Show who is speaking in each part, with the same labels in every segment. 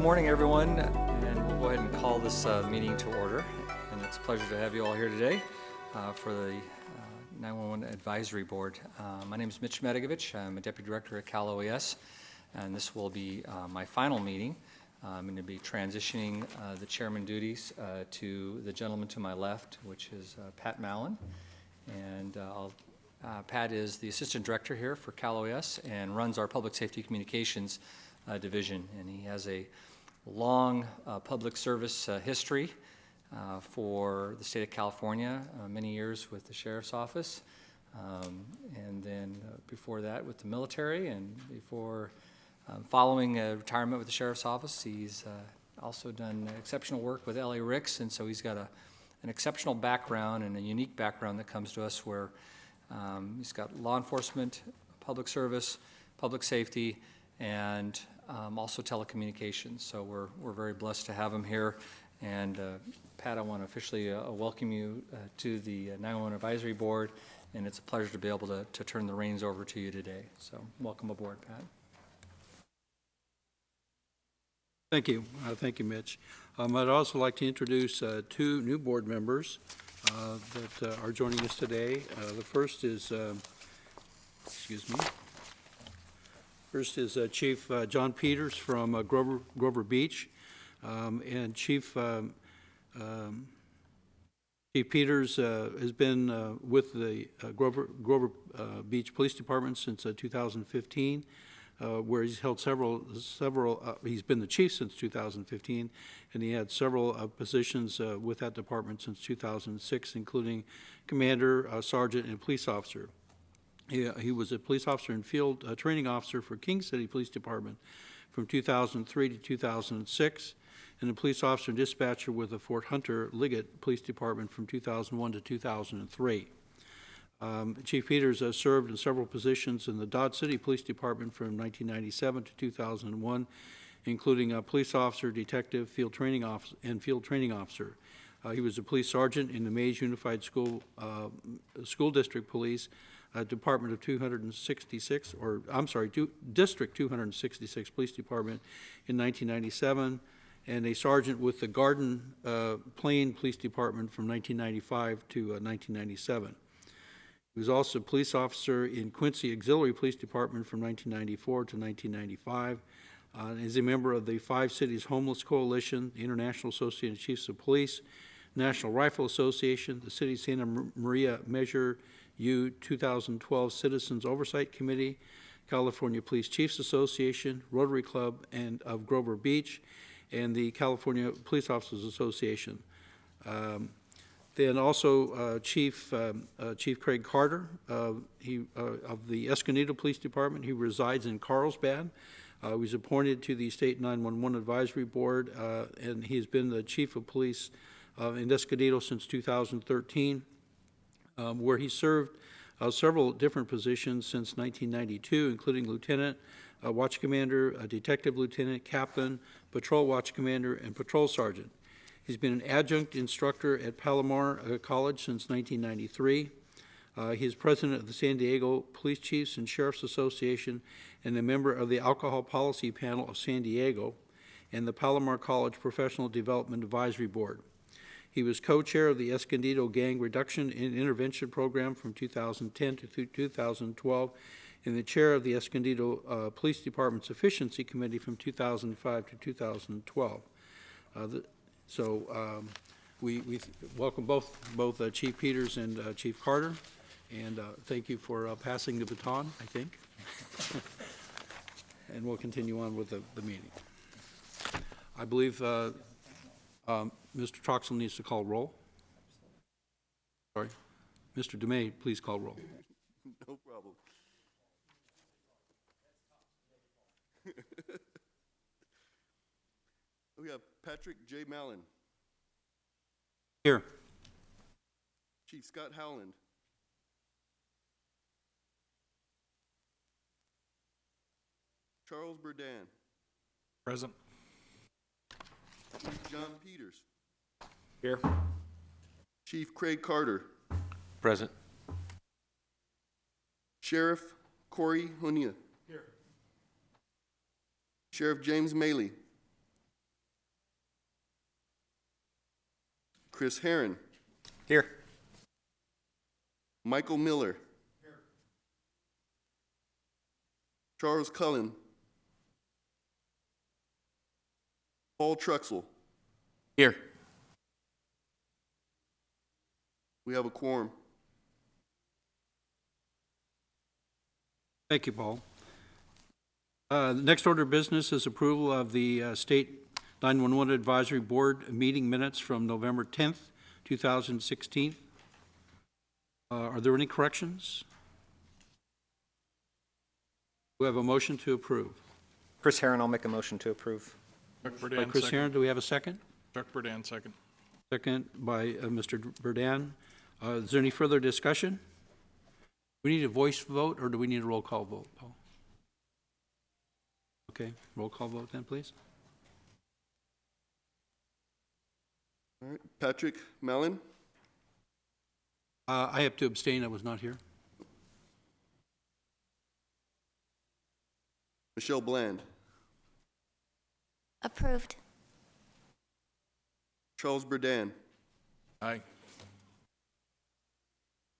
Speaker 1: morning, everyone, and we'll go ahead and call this meeting to order. And it's a pleasure to have you all here today for the 911 Advisory Board. My name is Mitch Medigovich. I'm a Deputy Director at Cal OES, and this will be my final meeting. I'm going to be transitioning the chairman duties to the gentleman to my left, which is Pat Mallon. And Pat is the Assistant Director here for Cal OES and runs our Public Safety Communications division, and he has a long public service history for the state of California, many years with the Sheriff's Office, and then before that with the military, and before following retirement with the Sheriff's Office, he's also done exceptional work with LA Ricks, and so he's got an exceptional background and a unique background that comes to us where he's got law enforcement, public service, public safety, and also telecommunications. So we're very blessed to have him here. And Pat, I want to officially welcome you to the 911 Advisory Board, and it's a pleasure to be able to turn the reins over to you today. So welcome aboard, Pat.
Speaker 2: Thank you. Thank you, Mitch. I'd also like to introduce two new board members that are joining us today. The first is, Chief John Peters from Grover Beach, and Chief Peters has been with the Grover Beach Police Department since 2015, where he's held several. He's been the chief since 2015, and he had several positions with that department since 2006, including commander, sergeant, and police officer. He was a police officer and field training officer for King City Police Department from 2003 to 2006, and a police officer and dispatcher with the Fort Hunter Liggett Police Department from 2001 to 2003. Chief Peters served in several positions in the Dodge City Police Department from 1997 to 2001, including a police officer, detective, field training officer. He was a police sergeant in the Mays Unified School District Police, Department of 266, District 266 Police Department in 1997, and a sergeant with the Garden Plain Police Department from 1995 to 1997. He was also a police officer in Quincy Auxiliary Police Department from 1994 to 1995. Is a member of the Five Cities Homeless Coalition, the International Association of Chiefs of Police, National Rifle Association, the City of Santa Maria Measure U 2012 Citizens Oversight Committee, California Police Chiefs Association, Rotary Club and of Grover Beach, and the California Police Officers Association. Then also Chief Craig Carter, he of the Escondido Police Department. He resides in Carlsbad. He was appointed to the State 911 Advisory Board, and he has been the Chief of Police in Escondido since 2013. Where he served several different positions since 1992, including lieutenant, watch commander, detective lieutenant, captain, patrol watch commander, and patrol sergeant. He's been an adjunct instructor at Palomar College since 1993. He is president of the San Diego Police Chiefs and Sheriffs Association and a member of the Alcohol Policy Panel of San Diego and the Palomar College Professional Development Advisory Board. He was co-chair of the Escondido Gang Reduction and Intervention Program from 2010 to 2012 and the chair of the Escondido Police Department's Efficiency Committee from 2005 to 2012. We welcome both Chief Peters and Chief Carter, and thank you for passing the baton, I think. And we'll continue on with the meeting. I believe Mr. Troxel needs to call roll. Sorry. Mr. DeMay, please call roll.
Speaker 3: No problem. We have Patrick J. Mallon.
Speaker 2: Here.
Speaker 3: Chief Scott Howland. Charles Burdan.
Speaker 4: Present.
Speaker 3: Chief John Peters.
Speaker 4: Here.
Speaker 3: Chief Craig Carter.
Speaker 4: Present.
Speaker 3: Sheriff Corey Hunia.
Speaker 4: Here.
Speaker 3: Sheriff James Maley. Chris Herron,
Speaker 4: Here.
Speaker 3: Michael Miller. Charles Cullen. Paul Truxell.
Speaker 4: Here.
Speaker 3: We have a quorum.
Speaker 2: Thank you, Paul. The next order of business is approval of the State 911 Advisory Board meeting minutes from November 10th, 2016. Are there any corrections? We have a motion to approve.
Speaker 5: Chris Herron, I'll make a motion to approve.
Speaker 4: Chuck
Speaker 2: By
Speaker 4: Burdan,
Speaker 2: Chris
Speaker 4: second.
Speaker 2: Herron, do we have a second?
Speaker 4: Chuck Burdan, second.
Speaker 2: Second by Mr. Burdan. Is there any further discussion? We need a voice vote, or do we need a roll call vote, Paul? Okay, roll call vote then, please.
Speaker 3: All right. Patrick Mellon,
Speaker 2: I have to abstain, I was not here.
Speaker 3: Michelle Bland,
Speaker 6: Approved.
Speaker 3: Charles Burdan,
Speaker 4: Aye.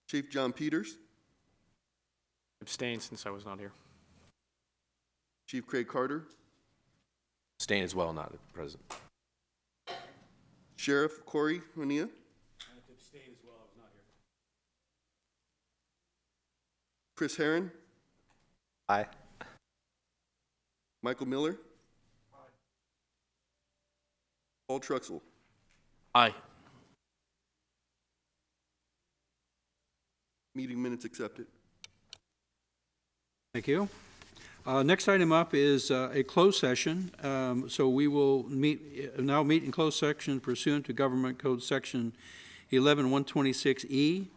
Speaker 3: Chief John Peters,
Speaker 7: Abstain since I was not here.
Speaker 3: Chief Craig Carter,
Speaker 8: Abstain as well, not present.
Speaker 3: Sheriff Corey Honea. Chris Herron,
Speaker 5: Aye.
Speaker 3: Michael Miller. Paul Truxell.
Speaker 4: Aye.
Speaker 3: Meeting minutes accepted.
Speaker 2: Thank you. Next item up is a closed session. So we will now meet in closed section pursuant to Government Code Section 11126E.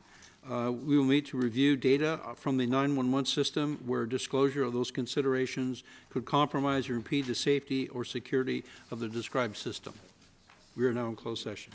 Speaker 2: We will meet to review data from the 911 system where disclosure of those considerations could compromise or impede the safety or security of the described system. We are now in closed session.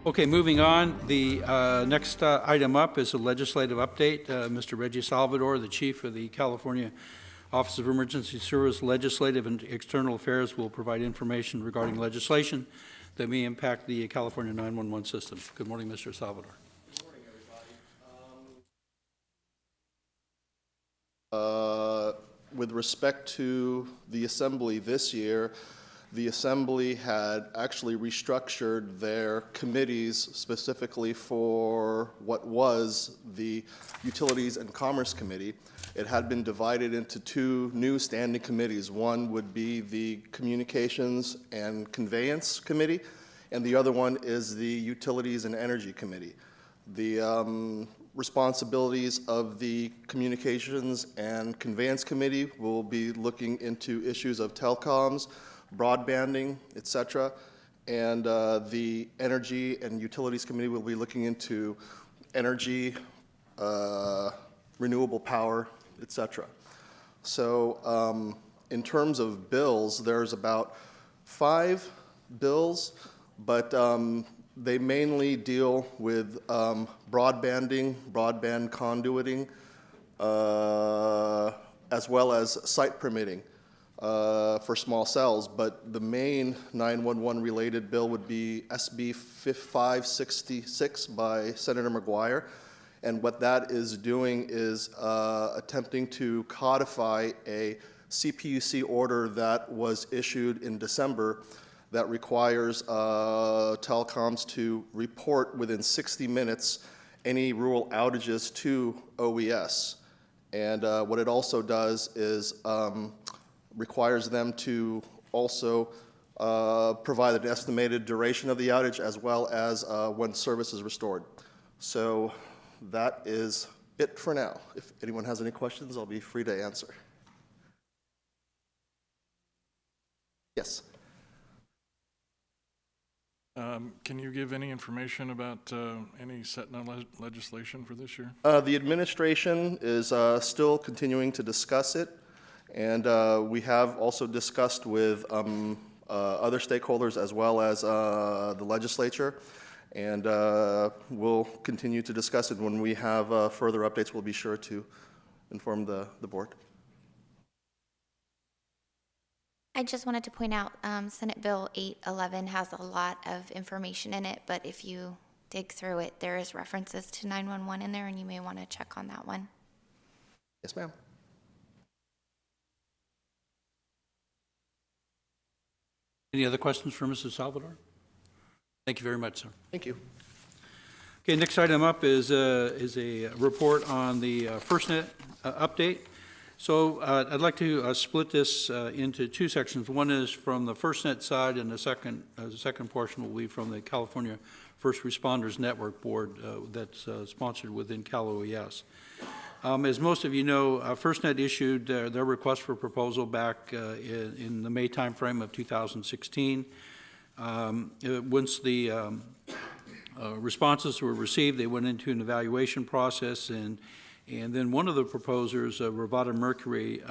Speaker 2: Okay, moving on, the next item up is a legislative update. Mr. Reggie Salvador, the Chief of the California Office of Emergency Service Legislative and External Affairs, will provide information regarding legislation that may impact the California 911 system. Good morning, Mr. Salvador.
Speaker 3: With respect to the Assembly this year, the Assembly had actually restructured their committees specifically for what was the Utilities and Commerce Committee. It had been divided into two new standing committees. One would be the Communications and Conveyance Committee, and the other one is the Utilities and Energy Committee. The responsibilities of the Communications and Conveyance Committee will be looking into issues of telecoms, broadbanding, etc., and the Energy and Utilities Committee will be looking into energy, renewable power, etc. So in terms of bills, there's about 5 bills, but they mainly deal with broadbanding, broadband conduiting, as well as site permitting for small cells. But the main 911 related bill would be SB 566 by Senator McGuire. And what that is doing is attempting to codify a CPUC order that was issued in December that requires telecoms to report within 60 minutes any rural outages to OES. And what it also does is requires them to also provide an estimated duration of the outage as well as when service is restored. So that is it for now. If anyone has any questions, I'll be free to answer. Yes.
Speaker 4: Can you give any information about any Sentinel legislation for this year?
Speaker 3: The administration is still continuing to discuss it, and we have also discussed with other stakeholders as well as the legislature, and we'll continue to discuss it. When we have further updates, we'll be sure to inform the board.
Speaker 6: I just wanted to point out Senate Bill 811 has a lot of information in it, but if you dig through it, there is references to 911 in there, and you may want to check on that one.
Speaker 3: Yes, ma'am.
Speaker 2: Any other questions for Mrs. Salvador? Thank you very much, sir.
Speaker 3: Thank you.
Speaker 2: Okay, next item up is a report on the FirstNet update. So I'd like to split this into two sections. One is from the FirstNet side, and the second portion will be from the California First Responders Network Board that's sponsored within Cal OES. As most of you know, FirstNet issued their request for proposal back in the May timeframe of 2016. Once the responses were received, they went into an evaluation process, and And then one of the proposers, Rivada Mercury,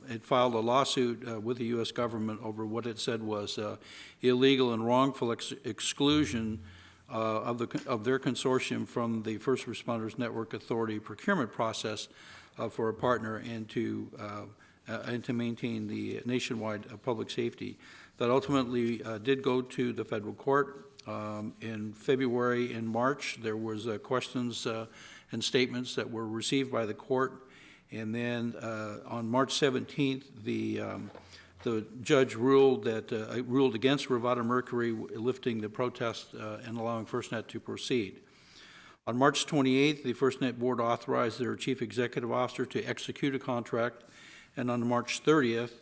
Speaker 2: had filed a lawsuit with the U.S. government over what it said was illegal and wrongful exclusion of their consortium from the First Responders Network Authority procurement process for a partner and to maintain the nationwide public safety. That ultimately did go to the federal court. In February and March, there was questions and statements that were received by the court. And then on March 17th, the judge ruled against Rivada Mercury, lifting the protest and allowing FirstNet to proceed. On March 28th, the FirstNet board authorized their chief executive officer to execute a contract. And on March 30th,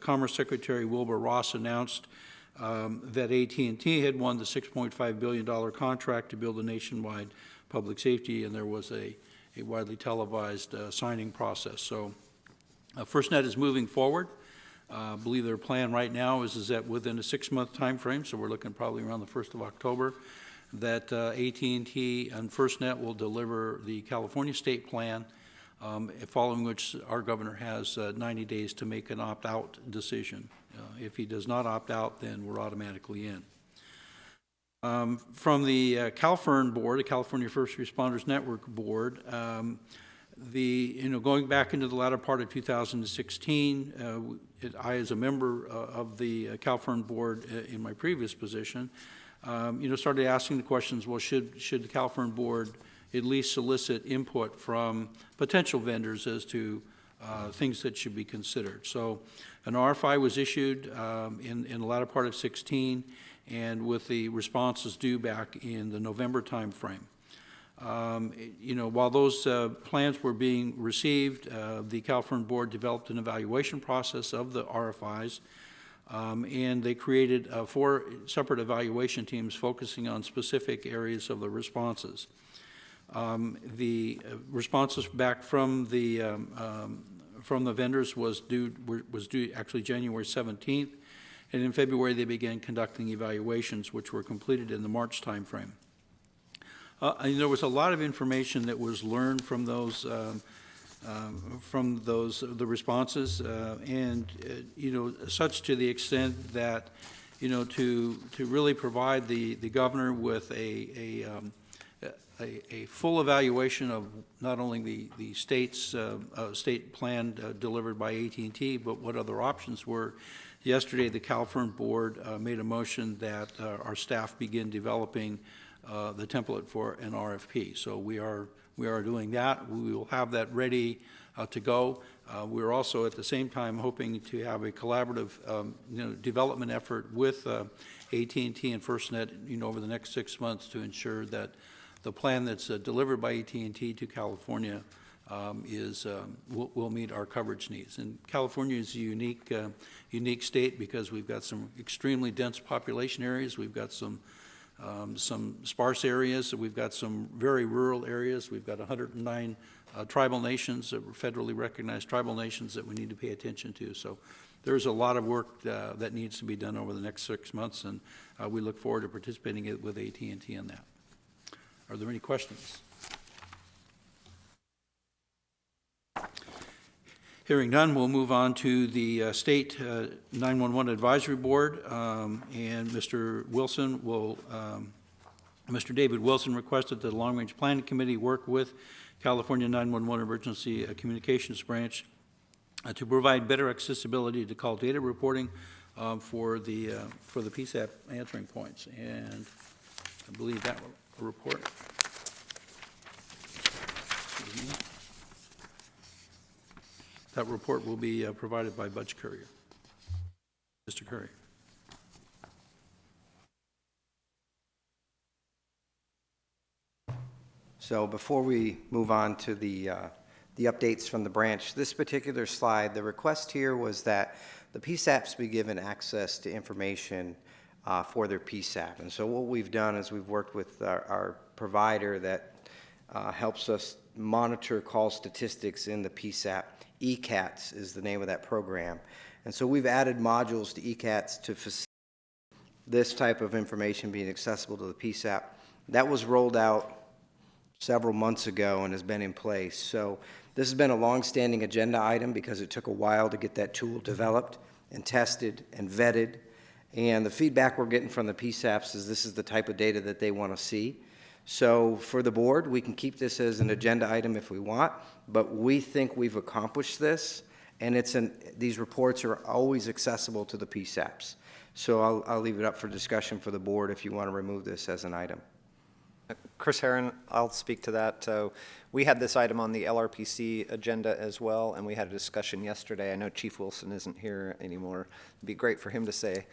Speaker 2: Commerce Secretary Wilbur Ross announced that AT&T had won the $6.5 billion contract to build a nationwide public safety, and there was a widely televised signing process. So FirstNet is moving forward. I believe their plan right now is that within a 6-month time frame, so we're looking probably around the 1st of October, that AT&T and FirstNet will deliver the California state plan, following which our governor has 90 days to make an opt-out decision. If he does not opt out, then we're automatically in. From the CalFIRN board, the California First Responders Network board, going back into the latter part of 2016, I, as a member of the CalFIRN board in my previous position, started asking the questions, well, should the CalFIRN board at least solicit input from potential vendors as to things that should be considered. So an RFI was issued in the latter part of 16, and with the responses due back in the November timeframe. While those plans were being received, the CalFIRN board developed an evaluation process of the RFIs, and they created 4 separate evaluation teams focusing on specific areas of the responses. The responses back from the vendors was due actually January 17th, and in February they began conducting evaluations, which were completed in the March timeframe. And there was a lot of information that was learned from those the responses, and such to the extent that to really provide the governor with a full evaluation of not only the state's state plan delivered by AT&T, but what other options were. Yesterday, the CalFIRN board made a motion that our staff begin developing the template for an RFP. So we are doing that. We will have that ready to go. We're also at the same time hoping to have a collaborative development effort with AT&T and FirstNet over the next 6 months to ensure that the plan that's delivered by AT&T to California will meet our coverage needs. And California is a unique state because we've got some extremely dense population areas. We've got some sparse areas. We've got some very rural areas. We've got 109 tribal nations, federally recognized tribal nations that we need to pay attention to. So there's a lot of work that needs to be done over the next 6 months, and we look forward to participating with AT&T in that. Are there any questions? Hearing none, we'll move on to the State 911 Advisory Board, and Mr. David Wilson requested that the Long Range Planning Committee work with California 911 Emergency Communications Branch to provide better accessibility to call data reporting for the PSAP answering points, and I believe that report. Excuse me. That report will be provided by Butch Courier. Mr. Courier.
Speaker 9: So before we move on to the updates from the branch, this particular slide, the request here was that the PSAPs be given access to information for their PSAP. And so what we've done is we've worked with our provider that helps us monitor call statistics in the PSAP. ECATS is the name of that program. And so we've added modules to ECATS to facilitate this type of information being accessible to the PSAP. That was rolled out several months ago and has been in place. So this has been a long-standing agenda item because it took a while to get that tool developed and tested and vetted. And the feedback we're getting from the PSAPs is this is the type of data that they want to see. So for the board, we can keep this as an agenda item if we want, but we think we've accomplished this, and these reports are always accessible to the PSAPs. So I'll leave it up for discussion for the board if you want to remove this as an item.
Speaker 5: Chris Herron, I'll speak to that. We had this item on the LRPC agenda as well, and we had a discussion yesterday. I know Chief Wilson isn't here anymore. It'd be great for him to say,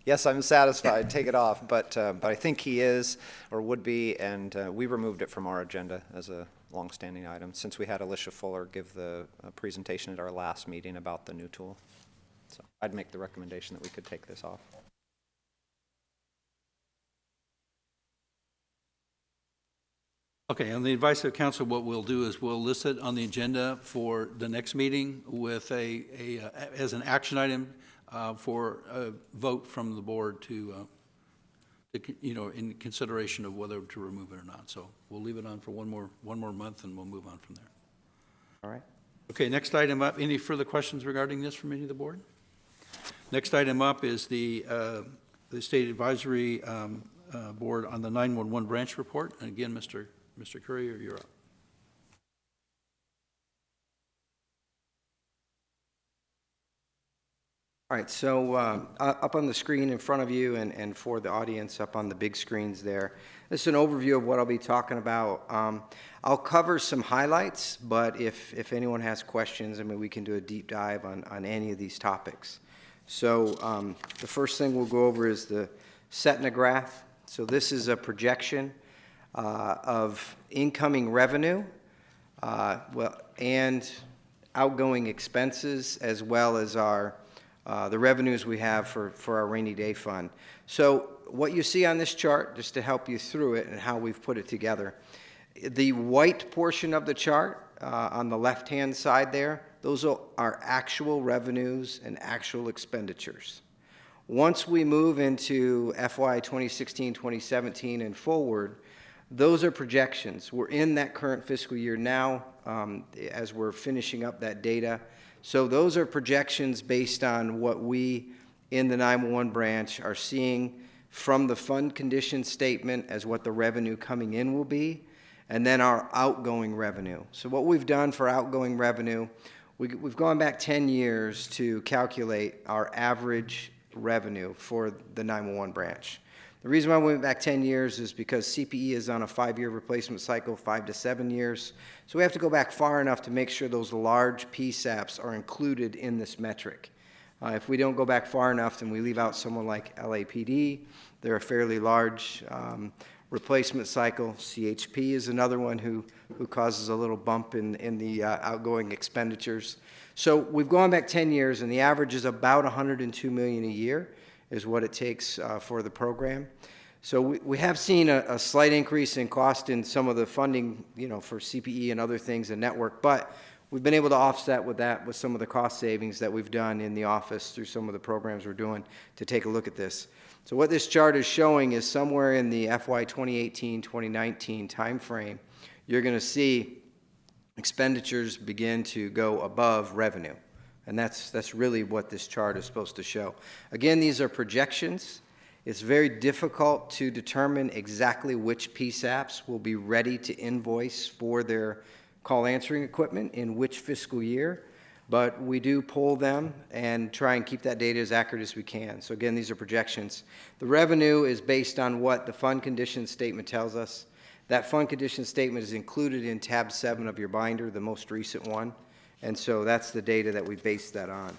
Speaker 5: yes, I'm satisfied, take it off, but I think he is, or would be, and we removed it from our agenda as a longstanding item, since we had Alicia Fuller give the presentation at our last meeting about the new tool. So I'd make the recommendation that we could take this off.
Speaker 2: Okay, on the advice of council, what we'll do is we'll list it on the agenda for the next meeting with as an action item for a vote from the board to in consideration of whether to remove it or not. So we'll leave it on for one more month, and we'll move on from there.
Speaker 9: All right.
Speaker 2: Okay, next item up. Any further questions regarding this from any of the board? Next item up is the State Advisory Board on the 911 branch report. And again, Mr. Courier, you're up.
Speaker 9: All right, so up on the screen in front of you and for the audience up on the big screens there, this is an overview of what I'll be talking about. I'll cover some highlights, but if anyone has questions, I mean, we can do a deep dive on any of these topics. So the first thing we'll go over is the Setna graph. So this is a projection of incoming revenue and outgoing expenses, as well as the revenues we have for our rainy day fund. So what you see on this chart, just to help you through it and how we've put it together, the white portion of the chart on the left-hand side there, those are actual revenues and actual expenditures. Once we move into FY 2016, 2017 and forward, those are projections. We're in that current fiscal year now as we're finishing up that data. So those are projections based on what we in the 911 branch are seeing from the fund condition statement as what the revenue coming in will be, and then our outgoing revenue. So what we've done for outgoing revenue, we've gone back 10 years to calculate our average revenue for the 911 branch. The reason why we went back 10 years is because CPE is on a 5-year replacement cycle, 5 to 7 years. So we have to go back far enough to make sure those large PSAPs are included in this metric. If we don't go back far enough, then we leave out someone like LAPD. They're a fairly large replacement cycle. CHP is another one who causes a little bump in the outgoing expenditures. So we've gone back 10 years, and the average is about $102 million a year is what it takes for the program. So we have seen a slight increase in cost in some of the funding, for CPE and other things and network, but we've been able to offset with that with some of the cost savings that we've done in the office through some of the programs we're doing to take a look at this. So what this chart is showing is somewhere in the FY 2018, 2019 timeframe, you're going to see expenditures begin to go above revenue. And that's really what this chart is supposed to show. Again, these are projections. It's very difficult to determine exactly which PSAPs will be ready to invoice for their call answering equipment in which fiscal year, but we do pull them and try and keep that data as accurate as we can. So again, these are projections. The revenue is based on what the fund condition statement tells us. That fund condition statement is included in tab 7 of your binder, the most recent one. And so that's the data that we base that on.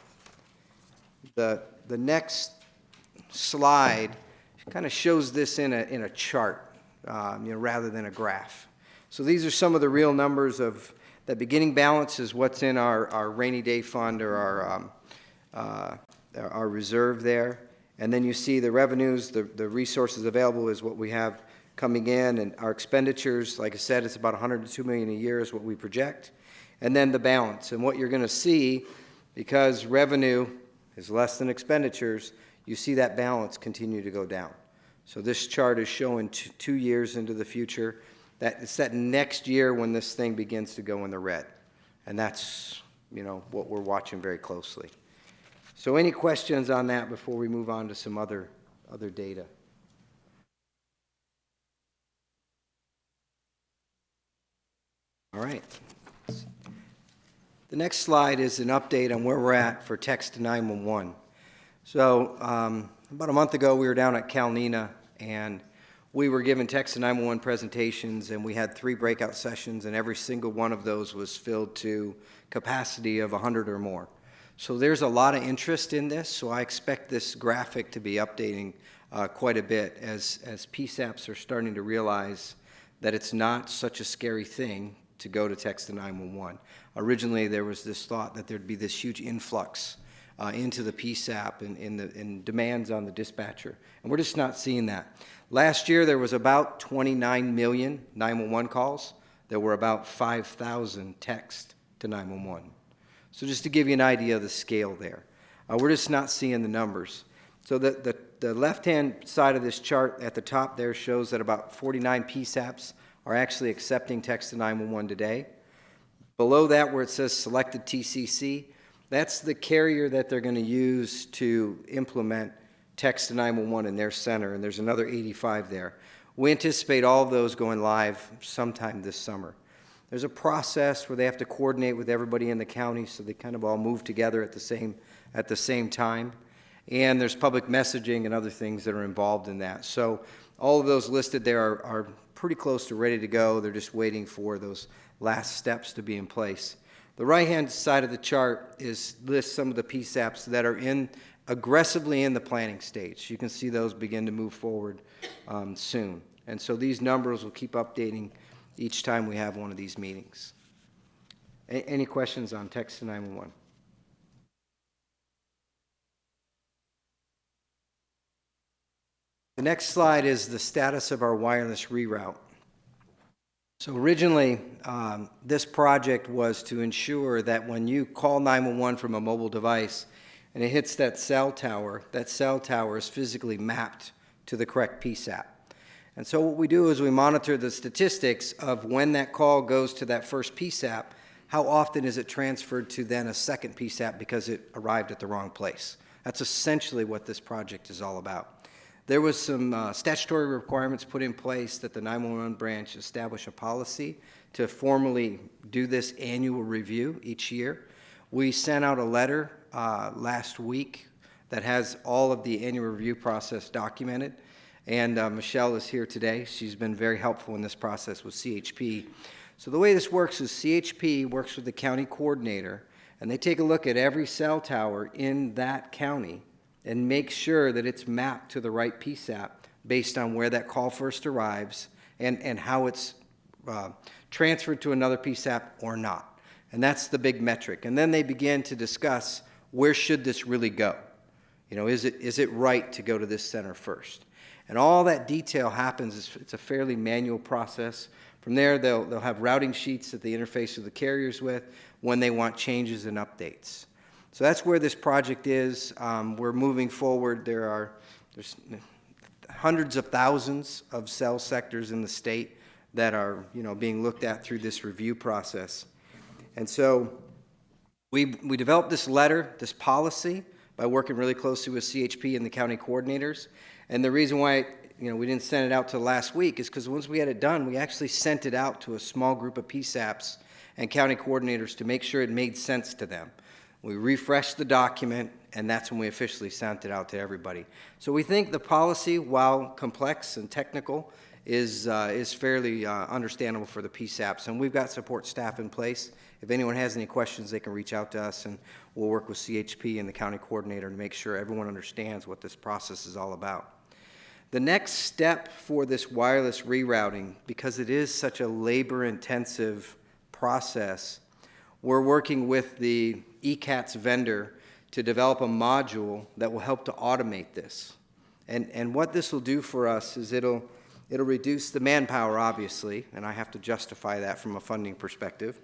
Speaker 9: The next slide kind of shows this in a chart, rather than a graph. So these are some of the real numbers of the beginning balance is what's in our rainy day fund or our reserve there. And then you see the revenues, the resources available is what we have coming in, and our expenditures, like I said, it's about $102 million a year is what we project. And then the balance. And what you're going to see, because revenue is less than expenditures, you see that balance continue to go down. So this chart is showing 2 years into the future. It's that next year when this thing begins to go in the red. And that's, what we're watching very closely. So any questions on that before we move on to some other data? All right. The next slide is an update on where we're at for text to 911. So about a month ago, we were down at NENA, and we were given text to 911 presentations, and we had 3 breakout sessions, and every single one of those was filled to capacity of 100 or more. So there's a lot of interest in this, so I expect this graphic to be updating quite a bit as PSAPs are starting to realize that it's not such a scary thing to go to text to 911. Originally, there was this thought that there'd be this huge influx into the PSAP and demands on the dispatcher, and we're just not seeing that. Last year, there was about 29 million 911 calls. There were about 5,000 texts to 911. So just to give you an idea of the scale there. We're just not seeing the numbers. So the left-hand side of this chart at the top there shows that about 49 PSAPs are actually accepting text to 911 today. Below that, where it says selected TCC, that's the carrier that they're going to use to implement text to 911 in their center, and there's another 85 there. We anticipate all of those going live sometime this summer. There's a process where they have to coordinate with everybody in the county, so they kind of all move together at the same time. And there's public messaging and other things that are involved in that. So all of those listed there are pretty close to ready to go. They're just waiting for those last steps to be in place. The right-hand side of the chart lists some of the PSAPs that are aggressively in the planning stage. You can see those begin to move forward soon. And so these numbers will keep updating each time we have one of these meetings. Any questions on text to 911? The next slide is the status of our wireless reroute. So originally, this project was to ensure that when you call 911 from a mobile device and it hits that cell tower is physically mapped to the correct PSAP. And so what we do is we monitor the statistics of when that call goes to that first PSAP, how often is it transferred to then a second PSAP because it arrived at the wrong place. That's essentially what this project is all about. There was some statutory requirements put in place that the 911 branch establish a policy to formally do this annual review each year. We sent out a letter last week that has all of the annual review process documented. And Michelle is here today. She's been very helpful in this process with CHP. So the way this works is CHP works with the county coordinator, and they take a look at every cell tower in that county and make sure that it's mapped to the right PSAP based on where that call first arrives and how it's transferred to another PSAP or not. And that's the big metric. And then they begin to discuss, where should this really go? Is it right to go to this center first? And all that detail happens, it's a fairly manual process. From there, they'll have routing sheets that they interface with the carriers with when they want changes and updates. So that's where this project is. We're moving forward. There's hundreds of thousands of cell sectors in the state that are being looked at through this review process. And so we developed this letter, this policy, by working really closely with CHP and the county coordinators. And the reason why we didn't send it out till last week is because once we had it done, we actually sent it out to a small group of PSAPs and county coordinators to make sure it made sense to them. We refreshed the document, and that's when we officially sent it out to everybody. So we think the policy, while complex and technical, is fairly understandable for the PSAPs. And we've got support staff in place. If anyone has any questions, they can reach out to us, and we'll work with CHP and the county coordinator to make sure everyone understands what this process is all about. The next step for this wireless rerouting, because it is such a labor-intensive process, we're working with the ECATS vendor to develop a module that will help to automate this. And what this will do for us is it'll reduce the manpower, obviously, and I have to justify that from a funding perspective.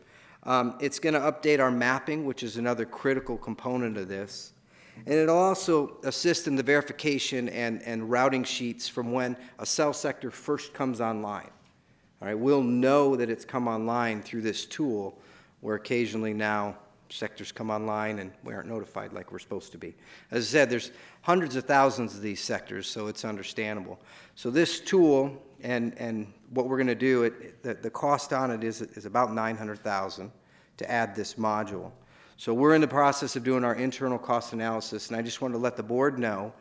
Speaker 9: It's going to update our mapping, which is another critical component of this. And it'll also assist in the verification and routing sheets from when a cell sector first comes online. All right, we'll know that it's come online through this tool, where occasionally now sectors come online and we aren't notified like we're supposed to be. As I said, there's hundreds of thousands of these sectors, so it's understandable. So this tool and what we're going to do, the cost on it is about $900,000 to add this module. So we're in the process of doing our internal cost analysis, and I just wanted to let the board know,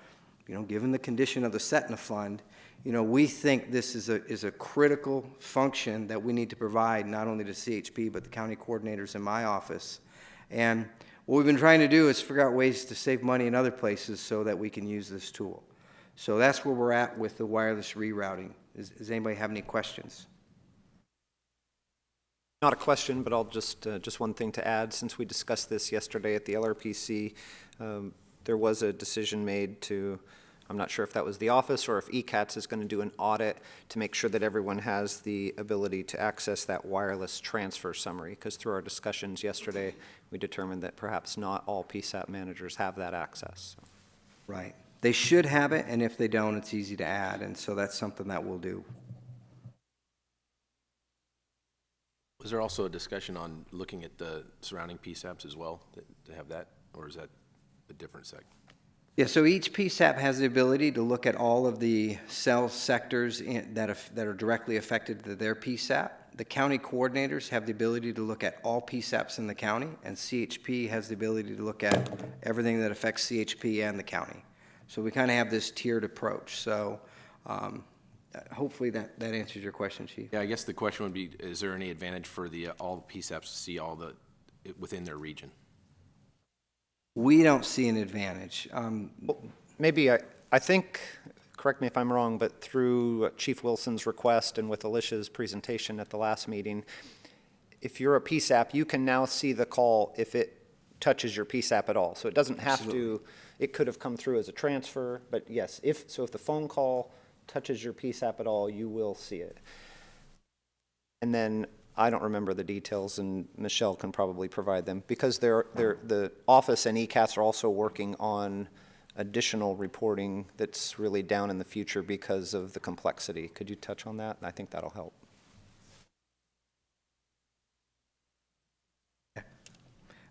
Speaker 9: given the condition of the Setna fund, we think this is a critical function that we need to provide not only to CHP but the county coordinators in my office. And what we've been trying to do is figure out ways to save money in other places so that we can use this tool. So that's where we're at with the wireless rerouting. Does anybody have any questions?
Speaker 5: Not a question, but I'll just one thing to add. Since we discussed this yesterday at the LRPC, there was a decision made to, I'm not sure if that was the office or if ECATS is going to do an audit to make sure that everyone has the ability to access that wireless transfer summary, because through our discussions yesterday, we determined that perhaps not all PSAP managers have that access.
Speaker 9: Right. They should have it, and if they don't, it's easy to add, and so that's something that we'll do.
Speaker 8: Was there also a discussion on looking at the surrounding PSAPs as well, to have that, or is that a different sec?
Speaker 9: Yeah, so each PSAP has the ability to look at all of the cell sectors that are directly affected to their PSAP. The county coordinators have the ability to look at all PSAPs in the county, and CHP has the ability to look at everything that affects CHP and the county. So we kind of have this tiered approach. So hopefully that answers your question, Chief.
Speaker 8: Yeah, I guess the question would be, is there any advantage for all the PSAPs to see all within their region?
Speaker 9: We don't see an advantage.
Speaker 5: Well, maybe I think, correct me if I'm wrong, but through Chief Wilson's request and with Alicia's presentation at the last meeting, if you're a PSAP, you can now see the call if it touches your PSAP at all. So it doesn't have to, it could have come through as a transfer, but yes, if the phone call touches your PSAP at all, you will see it. And then I don't remember the details, and Michelle can probably provide them, because the office and ECATS are also working on additional reporting that's really down in the future because of the complexity. Could you touch on that? I think that'll help.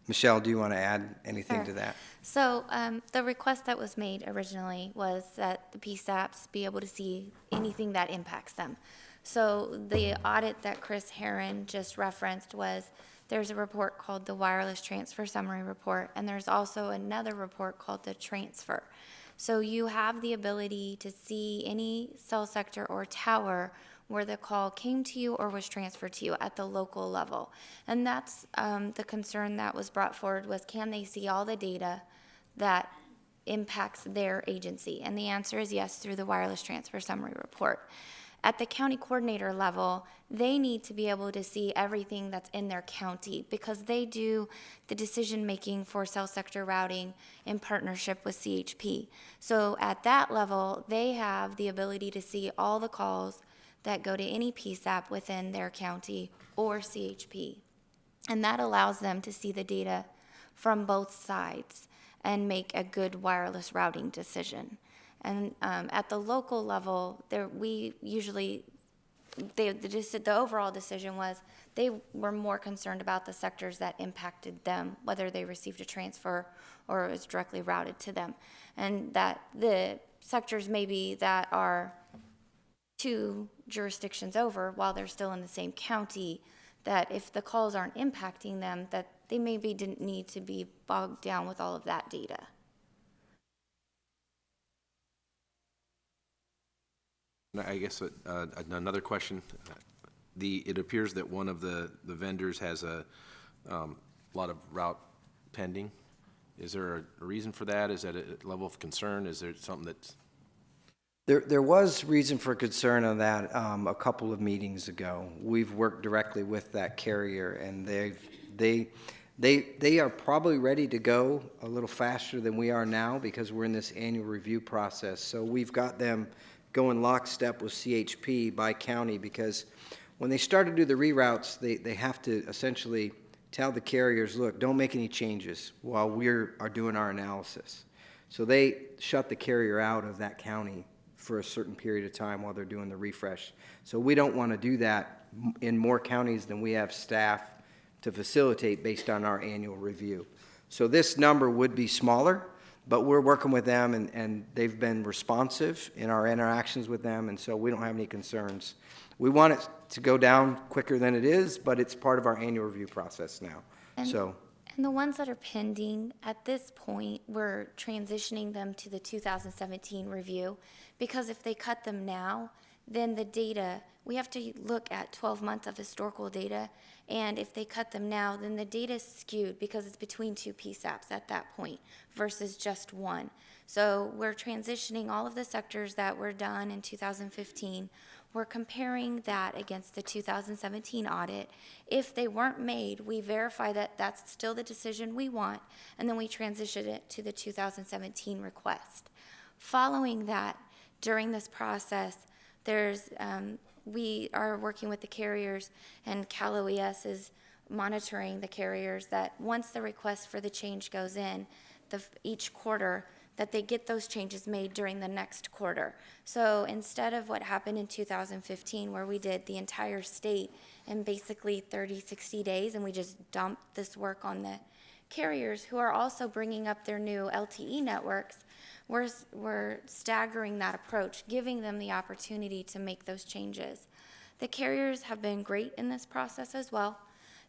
Speaker 9: Michelle, do you want to add anything
Speaker 6: Sure.
Speaker 9: to that?
Speaker 6: So the request that was made originally was that the PSAPs be able to see anything that impacts them. So the audit that Chris Herron just referenced was, there's a report called the Wireless Transfer Summary Report, and there's also another report called the Transfer. So you have the ability to see any cell sector or tower where the call came to you or was transferred to you at the local level. And that's the concern that was brought forward, was can they see all the data that impacts their agency? And the answer is yes, through the Wireless Transfer Summary Report. At the county coordinator level, they need to be able to see everything that's in their county, because they do the decision-making for cell sector routing in partnership with CHP. So at that level, they have the ability to see all the calls that go to any PSAP within their county or CHP. And that allows them to see the data from both sides and make a good wireless routing decision. And at the local level, the overall decision was they were more concerned about the sectors that impacted them, whether they received a transfer or it was directly routed to them. And that the sectors maybe that are 2 jurisdictions over, while they're still in the same county, that if the calls aren't impacting them, that they maybe didn't need to be bogged down with all of that data.
Speaker 8: I guess another question. It appears that one of the vendors has a lot of route pending. Is there a reason for that? Is that a level of concern? Is there something that's...
Speaker 9: There was reason for concern on that a couple of meetings ago. We've worked directly with that carrier, and they are probably ready to go a little faster than we are now, because we're in this annual review process. So we've got them going lockstep with CHP by county, because when they start to do the reroutes, they have to essentially tell the carriers, look, don't make any changes while we are doing our analysis. So they shut the carrier out of that county for a certain period of time while they're doing the refresh. So we don't want to do that in more counties than we have staff to facilitate based on our annual review. So this number would be smaller, but we're working with them, and they've been responsive in our interactions with them, and so we don't have any concerns. We want it to go down quicker than it is, but it's part of our annual review process now.
Speaker 6: And the ones that are pending, at this point, we're transitioning them to the 2017 review, because if they cut them now, then the data, we have to look at 12 months of historical data, and if they cut them now, then the data is skewed because it's between two PSAPs at that point versus just one. So we're transitioning all of the sectors that were done in 2015. We're comparing that against the 2017 audit. If they weren't made, we verify that that's still the decision we want, and then we transition it to the 2017 request. Following that, during this process, we are working with the carriers, and Cal OES is monitoring the carriers, that once the request for the change goes in, each quarter, that they get those changes made during the next quarter. So instead of what happened in 2015, where we did the entire state in basically 30, 60 days, and we just dumped this work on the carriers, who are also bringing up their new LTE networks, we're staggering that approach, giving them the opportunity to make those changes. The carriers have been great in this process as well.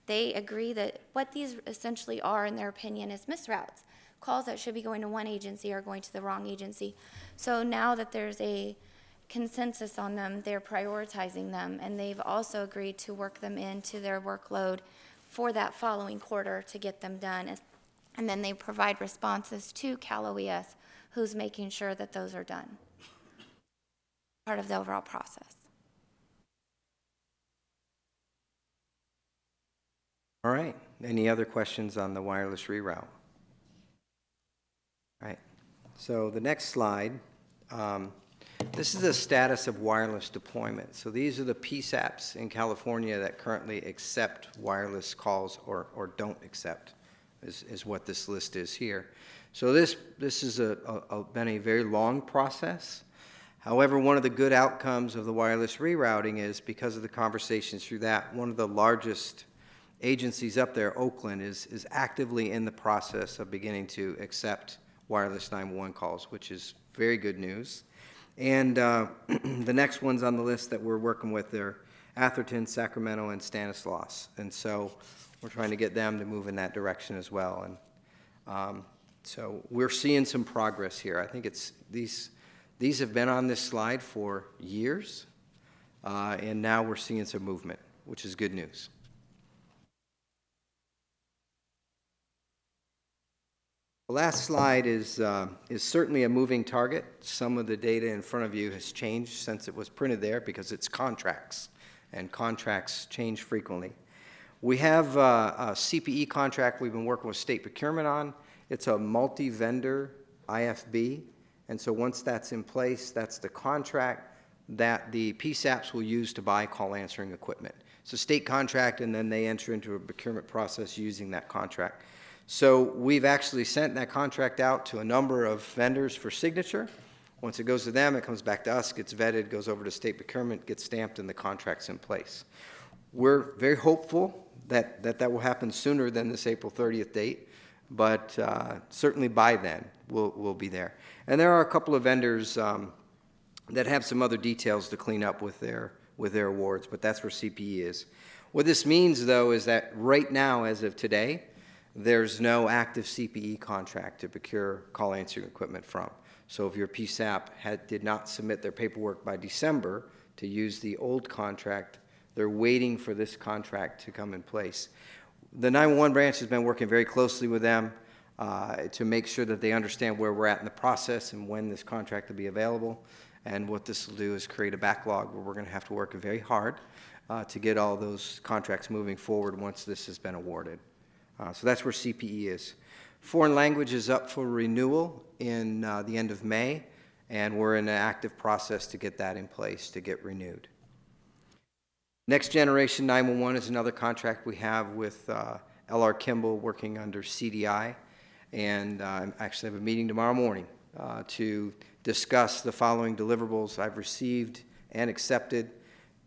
Speaker 6: They agree that what these essentially are, in their opinion, is misroutes. Calls that should be going to one agency are going to the wrong agency. So now that there's a consensus on them, they're prioritizing them, and they've also agreed to work them into their workload for that following quarter to get them done. And then they provide responses to Cal OES, who's making sure that those are done. Part of the overall process.
Speaker 9: All right. Any other questions on the wireless reroute? All right. So the next slide, this is the status of wireless deployment. So these are the PSAPs in California that currently accept wireless calls or don't accept, is what this list is here. So this has been a very long process. However, one of the good outcomes of the wireless rerouting is, because of the conversations through that, one of the largest agencies up there, Oakland, is actively in the process of beginning to accept wireless 911 calls, which is very good news. And the next ones on the list that we're working with are Atherton, Sacramento, and Stanislaus. And so we're trying to get them to move in that direction as well. And so we're seeing some progress here. I think these have been on this slide for years, and now we're seeing some movement, which is good news. The last slide is certainly a moving target. Some of the data in front of you has changed since it was printed there, because it's contracts, and contracts change frequently. We have a CPE contract we've been working with state procurement on. It's a multi-vendor IFB, and so once that's in place, that's the contract that the PSAPs will use to buy call answering equipment. It's a state contract, and then they enter into a procurement process using that contract. So we've actually sent that contract out to a number of vendors for signature. Once it goes to them, it comes back to us, gets vetted, goes over to state procurement, gets stamped, and the contract's in place. We're very hopeful that will happen sooner than this April 30th date, but certainly by then we'll be there. And there are a couple of vendors that have some other details to clean up with their awards, but that's where CPE is. What this means, though, is that right now, as of today, there's no active CPE contract to procure call answering equipment from. So if your PSAP did not submit their paperwork by December to use the old contract, they're waiting for this contract to come in place. The 911 branch has been working very closely with them to make sure that they understand where we're at in the process and when this contract will be available. And what this will do is create a backlog where we're going to have to work very hard to get all those contracts moving forward once this has been awarded. So that's where CPE is. Foreign language is up for renewal in the end of May, and we're in an active process to get that in place to get renewed. Next Generation 911 is another contract we have with L.R. Kimball working under CDI, and I actually have a meeting tomorrow morning to discuss the following deliverables I've received and accepted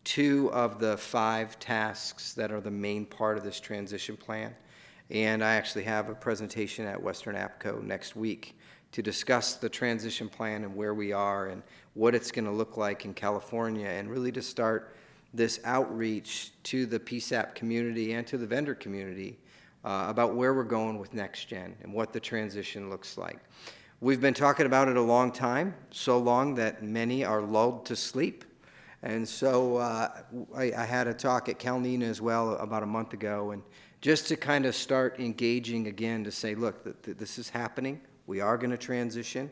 Speaker 9: 2 of the 5 tasks that are the main part of this transition plan. And I actually have a presentation at Western APCO next week to discuss the transition plan and where we are and what it's going to look like in California, and really to start this outreach to the PSAP community and to the vendor community about where we're going with NextGen and what the transition looks like. We've been talking about it a long time, so long that many are lulled to sleep. And so I had a talk at NENA as well about a month ago, and just to kind of start engaging again to say, look, this is happening. We are going to transition.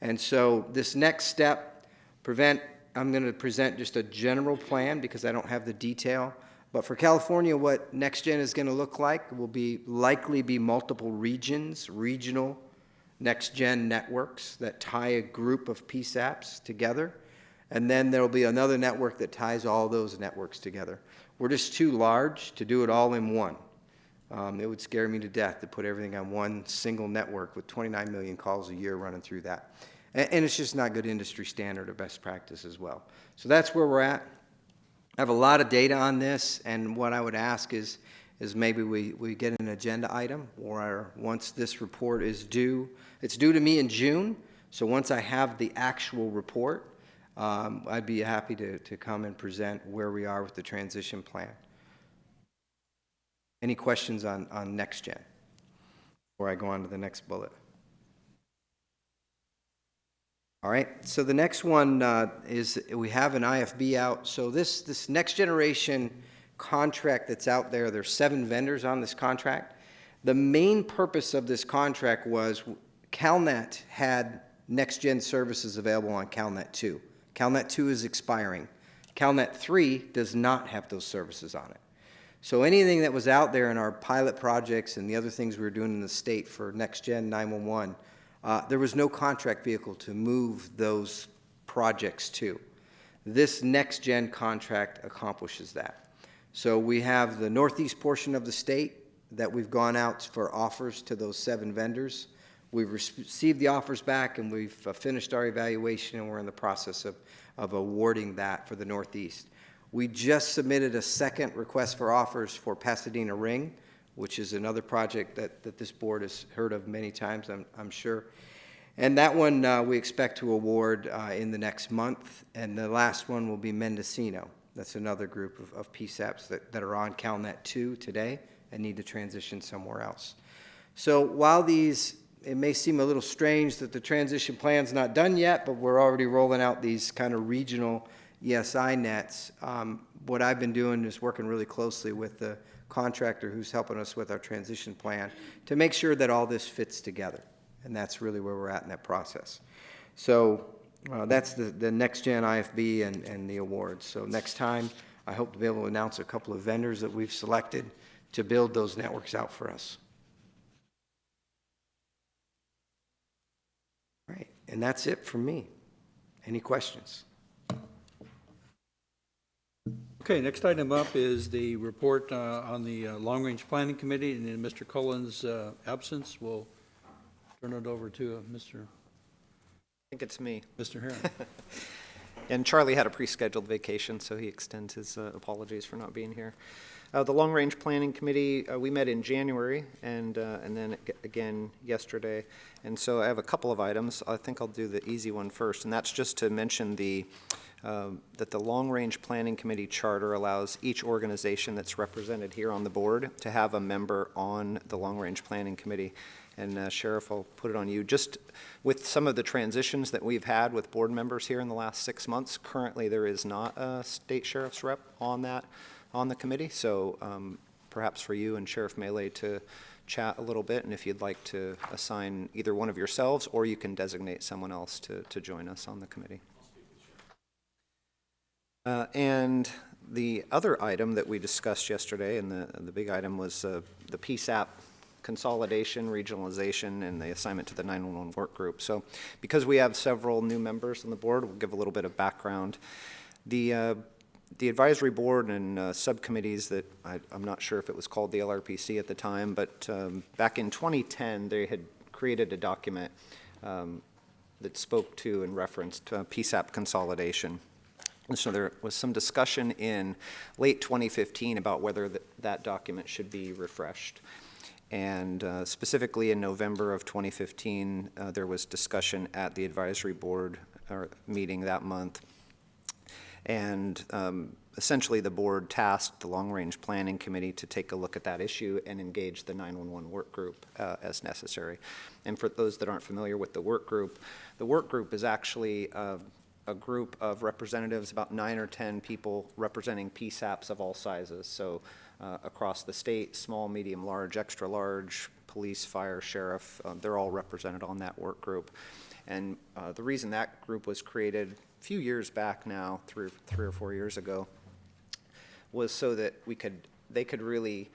Speaker 9: And so this next step, I'm going to present just a general plan because I don't have the detail. But for California, what NextGen is going to look like will likely be multiple regions, regional NextGen networks that tie a group of PSAPs together. And then there will be another network that ties all those networks together. We're just too large to do it all in one. It would scare me to death to put everything on one single network with 29 million calls a year running through that. And it's just not good industry standard or best practice as well. So that's where we're at. I have a lot of data on this, and what I would ask is maybe we get an agenda item, or once this report is due, it's due to me in June, so once I have the actual report, I'd be happy to come and present where we are with the transition plan. Any questions on NextGen before I go on to the next bullet? All right, so the next one is we have an IFB out. So this next generation contract that's out there, there's 7 vendors on this contract. The main purpose of this contract was CalNet had next-gen services available on CalNet 2. CalNet 2 is expiring. CalNet 3 does not have those services on it. So anything that was out there in our pilot projects and the other things we were doing in the state for NextGen 911, there was no contract vehicle to move those projects to. This NextGen contract accomplishes that. So we have the northeast portion of the state that we've gone out for offers to those 7 vendors. We've received the offers back, and we've finished our evaluation, and we're in the process of awarding that for the northeast. We just submitted a second request for offers for Pasadena Ring, which is another project that this board has heard of many times, I'm sure. And that one we expect to award in the next month. And the last one will be Mendocino. That's another group of PSAPs that are on CalNet 2 today and need to transition somewhere else. So while it may seem a little strange that the transition plan's not done yet, but we're already rolling out these kind of regional ESI nets, what I've been doing is working really closely with the contractor who's helping us with our transition plan to make sure that all this fits together. And that's really where we're at in that process. So that's the NextGen IFB and the awards. So next time, I hope to be able to announce a couple of vendors that we've selected to build those networks out for us. All right, and that's it from me. Any questions?
Speaker 2: Okay, next item up is the report on the Long Range Planning Committee, and in Mr. Cullen's absence, we'll turn it over to
Speaker 5: I think it's me.
Speaker 2: Mr. Herron.
Speaker 5: And Charlie had a pre-scheduled vacation, so he extends his apologies for not being here. The Long Range Planning Committee, we met in January and then again yesterday. And so I have a couple of items. I think I'll do the easy one first, and that's just to mention that the Long Range Planning Committee charter allows each organization that's represented here on the board to have a member on the Long Range Planning Committee. And Sheriff, I'll put it on you. Just with some of the transitions that we've had with board members here in the last 6 months, currently there is not a state sheriff's rep on the committee. So perhaps for you and Sheriff Melee to chat a little bit, and if you'd like to assign either one of yourselves, or you can designate someone else to join us on the committee. And the other item that we discussed yesterday, and the big item, was the PSAP consolidation, regionalization, and the assignment to the 911 work group. So because we have several new members on the board, we'll give a little bit of background. The advisory board and subcommittees that I'm not sure if it was called the LRPC at the time, but back in 2010, they had created a document that spoke to and referenced PSAP consolidation. And so there was some discussion in late 2015 about whether that document should be refreshed. And specifically in November of 2015, there was discussion at the advisory board meeting that month. And essentially the board tasked the long-range planning committee to take a look at that issue and engage the 911 work group as necessary. And for those that aren't familiar with the work group is actually a group of representatives, about 9 or 10 people representing PSAPs of all sizes. So across the state, small, medium, large, extra large, police, fire, sheriff, they're all represented on that work group. And the reason that group was created a few years back now, three or 4 years ago, was so that they could really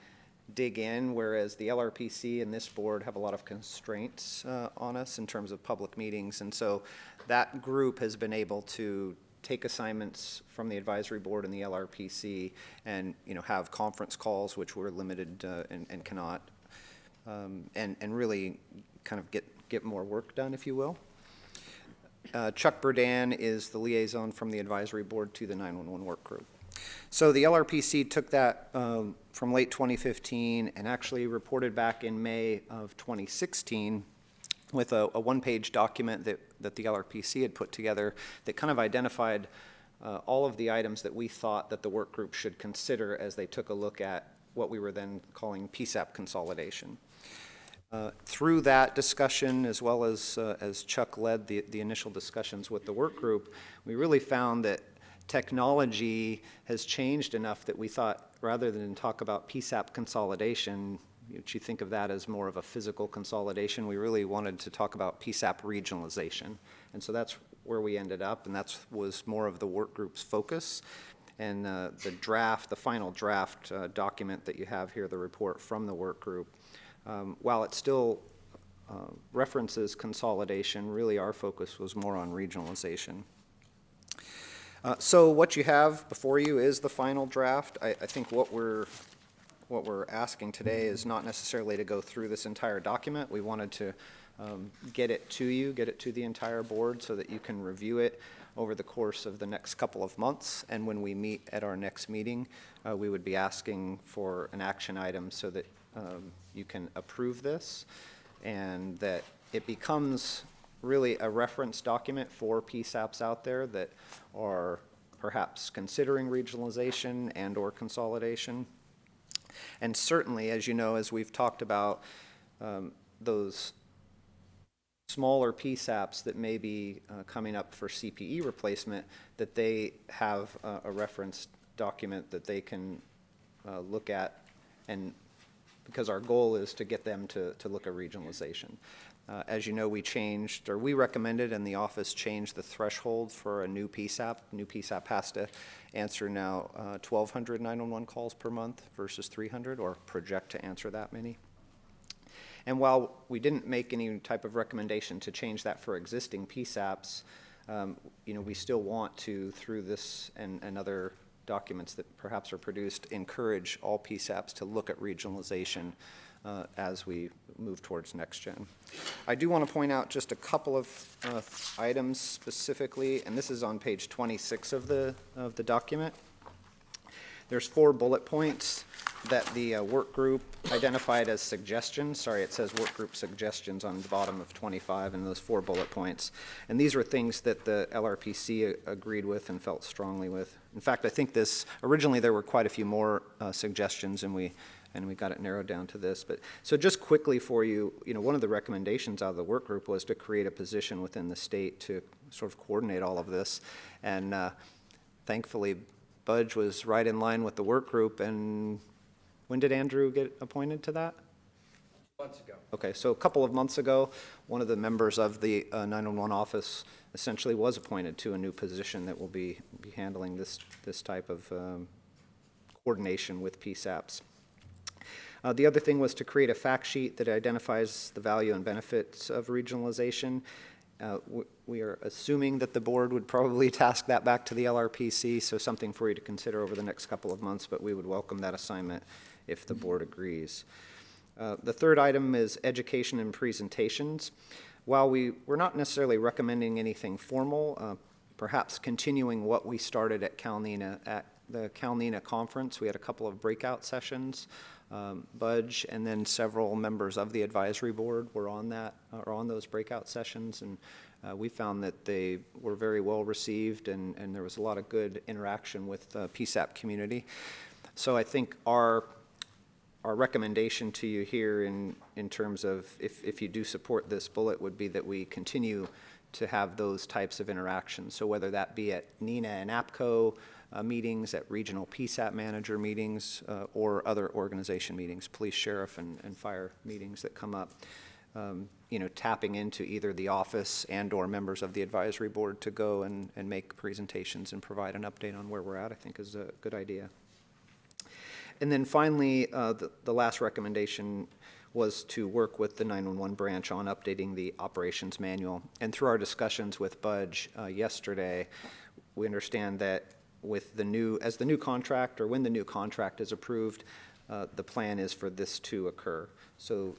Speaker 5: dig in, whereas the LRPC and this board have a lot of constraints on us in terms of public meetings. And so that group has been able to take assignments from the advisory board and the LRPC and, have conference calls, which we're limited and cannot, and really kind of get more work done, if you will. Chuck Burdan is the liaison from the advisory board to the 911 work group. So the LRPC took that from late 2015 and actually reported back in May of 2016 with a one-page document that the LRPC had put together that kind of identified all of the items that we thought that the work group should consider as they took a look at what we were then calling PSAP consolidation. Through that discussion, as well as Chuck led the initial discussions with the work group, we really found that technology has changed enough that we thought, rather than talk about PSAP consolidation, you think of that as more of a physical consolidation, we really wanted to talk about PSAP regionalization. And so that's where we ended up, and that was more of the work group's focus. And the final draft document that you have here, the report from the work group, while it still references consolidation, really our focus was more on regionalization. So what you have before you is the final draft. I think what we're asking today is not necessarily to go through this entire document. We wanted to get it to the entire board so that you can review it over the course of the next couple of months. And when we meet at our next meeting, we would be asking for an action item so that you can approve this and that it becomes really a reference document for PSAPs out there that are perhaps considering regionalization and or consolidation. And certainly, as you know, as we've talked about, those smaller PSAPs that may be coming up for CPE replacement, that they have a reference document that they can look at, and because our goal is to get them to look at regionalization. As you know, we recommended, and the office changed the threshold for a new PSAP. New PSAP has to answer now 1,200 911 calls per month versus 300, or project to answer that many. And while we didn't make any type of recommendation to change that for existing PSAPs, we still want to, through this and other documents that perhaps are produced, encourage all PSAPs to look at regionalization as we move towards next gen. I do want to point out just a couple of items specifically, and this is on page 26 of the document. There's 4 bullet points that the work group identified as suggestions. Sorry, it says work group suggestions on the bottom of 25 in those 4 bullet points. And these were things that the LRPC agreed with and felt strongly with. In fact, I think originally there were quite a few more suggestions, and we got it narrowed down to this. But so just quickly for you, one of the recommendations out of the work group was to create a position within the state to sort of coordinate all of this. And thankfully, Budge was right in line with the work group. And when did Andrew get appointed to that?
Speaker 9: Months ago.
Speaker 5: Okay, so a couple of months ago, one of the members of the 911 office essentially was appointed to a new position that will be handling this type of coordination with PSAPs. The other thing was to create a fact sheet that identifies the value and benefits of regionalization. We are assuming that the board would probably task that back to the LRPC, so something for you to consider over the next couple of months, but we would welcome that assignment if the board agrees. The third item is education and presentations. While we're not necessarily recommending anything formal, perhaps continuing what we started at CalNENA. At the CalNENA conference, we had a couple of breakout sessions. Budge and then several members of the advisory board were on those breakout sessions, and we found that they were very well received, and there was a lot of good interaction with the PSAP community. So I think our recommendation to you here in terms of if you do support this bullet would be that we continue to have those types of interactions. So whether that be at NENA and APCO meetings, at regional PSAP manager meetings, or other organization meetings, police, sheriff, and fire meetings that come up, tapping into either the office and or members of the advisory board to go and make presentations and provide an update on where we're at, I think is a good idea. And then finally, the last recommendation was to work with the 911 branch on updating the operations manual. And through our discussions with Budge yesterday, we understand that with the new contract, or when the new contract is approved, the plan is for this to occur. So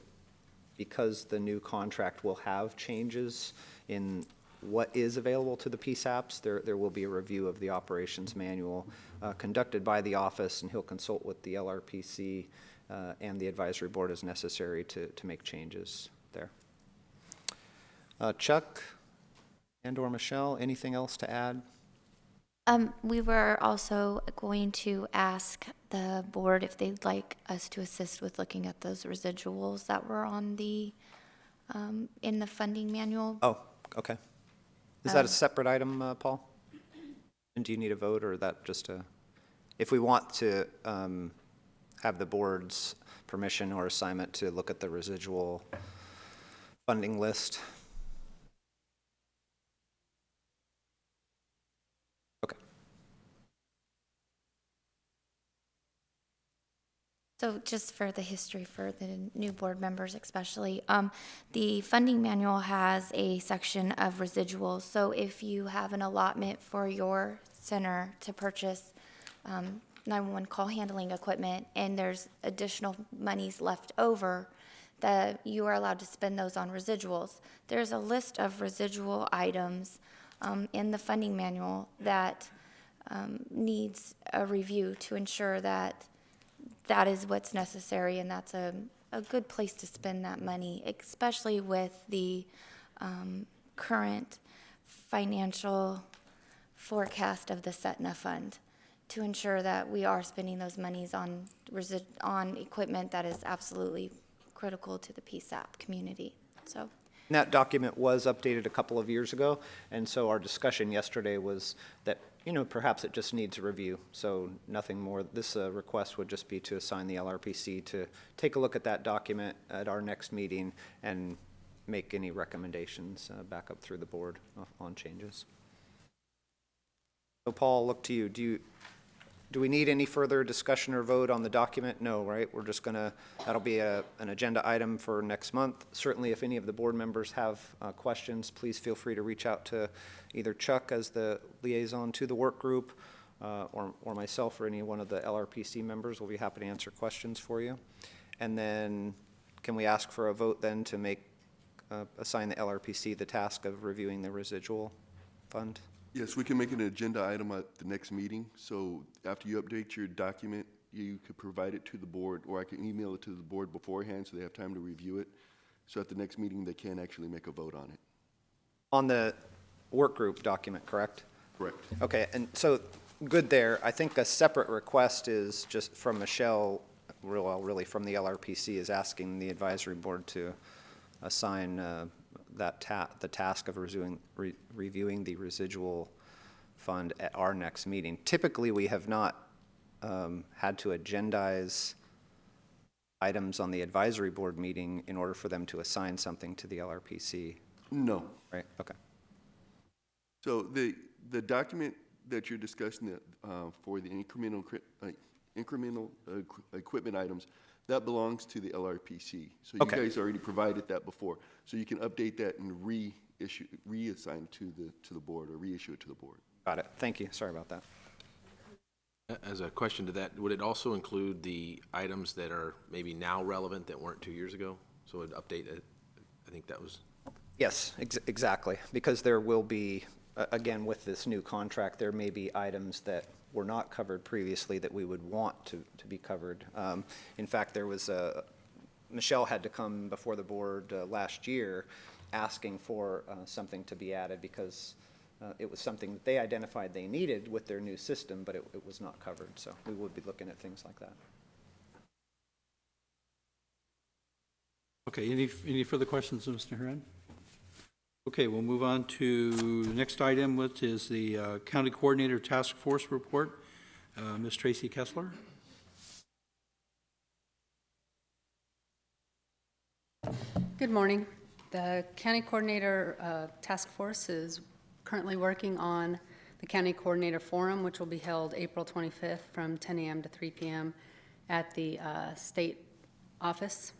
Speaker 5: because the new contract will have changes in what is available to the PSAPs, there will be a review of the operations manual conducted by the office, and he'll consult with the LRPC and the advisory board as necessary to make changes there. Chuck and or Michelle, anything else to add?
Speaker 6: We were also going to ask the board if they'd like us to assist with looking at those residuals that were on the, in the funding manual.
Speaker 5: Oh, okay. Is that a separate item, Paul? And do you need a vote, or that just a, if we want to have the board's permission or assignment to look at the residual funding list? Okay.
Speaker 6: So just for the history for the new board members especially, the funding manual has a section of residuals. So if you have an allotment for your center to purchase 911 call handling equipment and there's additional monies left over, that you are allowed to spend those on residuals. There's a list of residual items in the funding manual that needs a review to ensure that that is what's necessary, and that's a good place to spend that money, especially with the current financial forecast of the CETNA fund, to ensure that we are spending those monies on equipment that is absolutely critical to the PSAP community. So
Speaker 5: That document was updated a couple of years ago, and so our discussion yesterday was that, perhaps it just needs a review. So nothing more. This request would just be to assign the LRPC to take a look at that document at our next meeting and make any recommendations back up through the board on changes. So Paul, look to you. Do we need any further discussion or vote on the document? No, right? We're just that'll be an agenda item for next month. Certainly, if any of the board members have questions, please feel free to reach out to either Chuck as the liaison to the work group or myself or any one of the LRPC members. We'll be happy to answer questions for you. And then can we ask for a vote then to assign the LRPC the task of reviewing the residual fund?
Speaker 10: Yes, we can make an agenda item at the next meeting. So after you update your document, you could provide it to the board, or I can email it to the board beforehand so they have time to review it. So at the next meeting, they can actually make a vote on it.
Speaker 5: On the work group document, correct?
Speaker 10: Correct.
Speaker 5: Okay, and so good there. I think a separate request is just from Michelle, really from the LRPC, is asking the advisory board to assign the task of reviewing the residual fund at our next meeting. Typically, we have not had to agendize items on the advisory board meeting in order for them to assign something to the LRPC.
Speaker 10: No.
Speaker 5: Right, okay.
Speaker 10: So the document that you're discussing for the incremental equipment items, that belongs to the LRPC. So you guys already provided that before. So you can update that and reassign to the board, or reissue it to the board.
Speaker 5: Got it. Thank you. Sorry about that.
Speaker 8: As a question to that, would it also include the items that are maybe now relevant that weren't 2 years ago? So it would update it. I think that was.
Speaker 5: Yes, exactly. Because there will be again, with this new contract, there may be items that were not covered previously that we would want to be covered. In fact, there was Michelle had to come before the board last year asking for something to be added because it was something that they identified they needed with their new system, but it was not covered. So we would be looking at things like that.
Speaker 2: Okay, any further questions of Mr. Herron? Okay, we'll move on to the next item, which is the County Coordinator Task Force Report. Ms. Tracy Kessler.
Speaker 11: Good morning. The County Coordinator Task Force is currently working on the County Coordinator Forum, which will be held April 25th from 10 a.m. to 3 p.m. at the state office.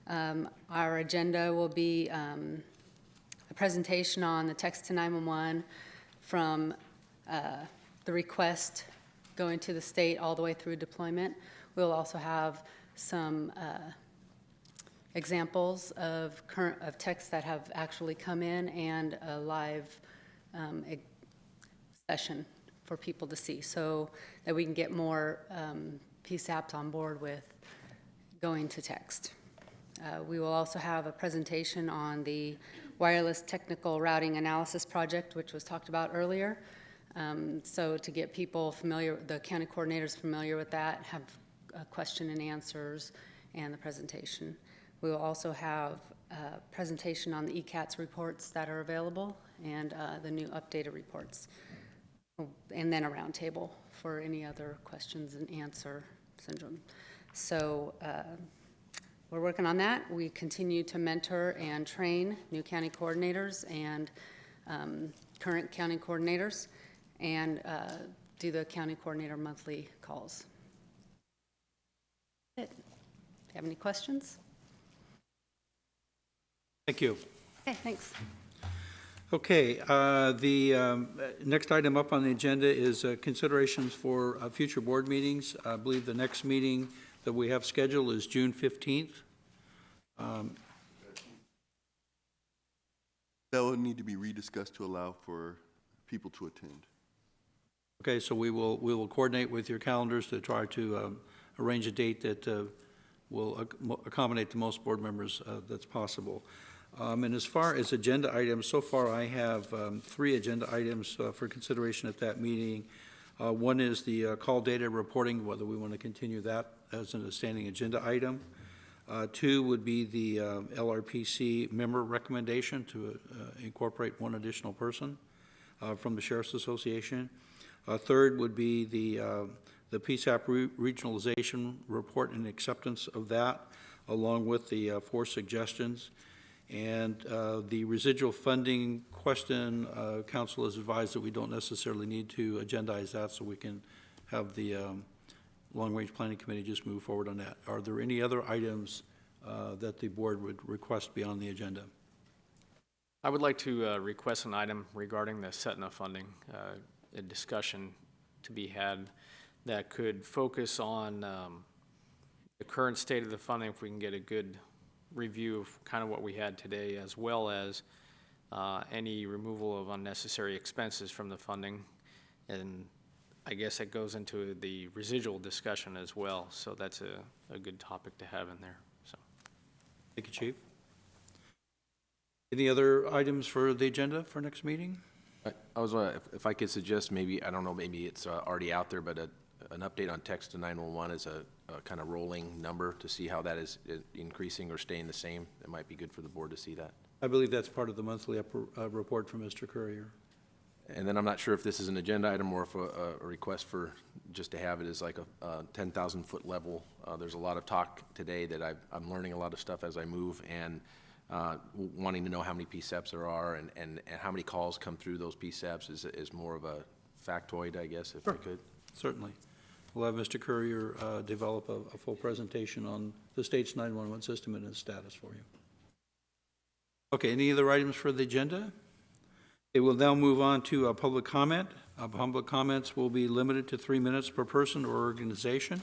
Speaker 11: Our agenda will be a presentation on the text to 911 from the request going to the state all the way through deployment. We'll also have some examples of texts that have actually come in and a live session for people to see so that we can get more PSAPs on board with going to text. We will also have a presentation on the wireless technical routing analysis project, which was talked about earlier. So to get people familiar, the county coordinators familiar with that, have a question and answers and the presentation. We will also have a presentation on the ECATS reports that are available and the new updated reports. And then a roundtable for any other questions and answer syndrome. So we're working on that. We continue to mentor and train new county coordinators and current county coordinators and do the county coordinator monthly calls. Do you have any questions?
Speaker 2: Thank you.
Speaker 11: Okay, thanks.
Speaker 2: Okay, the next item up on the agenda is considerations for future board meetings. I believe the next meeting that we have scheduled is June 15th.
Speaker 10: That will need to be rediscussed to allow for people to attend.
Speaker 2: Okay, so we will coordinate with your calendars to try to arrange a date that will accommodate the most board members that's possible. And as far as agenda items, so far I have 3 agenda items for consideration at that meeting. One is the call data reporting, whether we want to continue that as a standing agenda item. 2 would be the LRPC member recommendation to incorporate 1 additional person from the Sheriff's Association. 3rd would be the PSAP regionalization report and acceptance of that, along with the 4 suggestions. And the residual funding question, council has advised that we don't necessarily need to agendize that, so we can have the long-range planning committee just move forward on that. Are there any other items that the board would request be on the agenda?
Speaker 7: I would like to request an item regarding the CETNA funding, a discussion to be had that could focus on the current state of the funding, if we can get a good review of kind of what we had today, as well as any removal of unnecessary expenses from the funding. And I guess it goes into the residual discussion as well. So that's a good topic to have in there. So,
Speaker 2: Thank you, Chief. Any other items for the agenda for next meeting?
Speaker 8: I was if I could suggest maybe, I don't know, maybe it's already out there, but an update on text to 911 is a kind of rolling number to see how that is increasing or staying the same. It might be good for the board to see that.
Speaker 2: I believe that's part of the monthly report from Mr. Courier.
Speaker 8: And then I'm not sure if this is an agenda item or if a request for just to have it as like a 10,000 foot level. There's a lot of talk today that I'm learning a lot of stuff as I move, and wanting to know how many PSAPs there are and how many calls come through those PSAPs is more of a factoid, I guess, if I could.
Speaker 2: Certainly. We'll have Mr. Courier develop a full presentation on the state's 911 system and its status for you. Okay, any other items for the agenda? It will now move on to public comment. Public comments will be limited to 3 minutes per person or organization.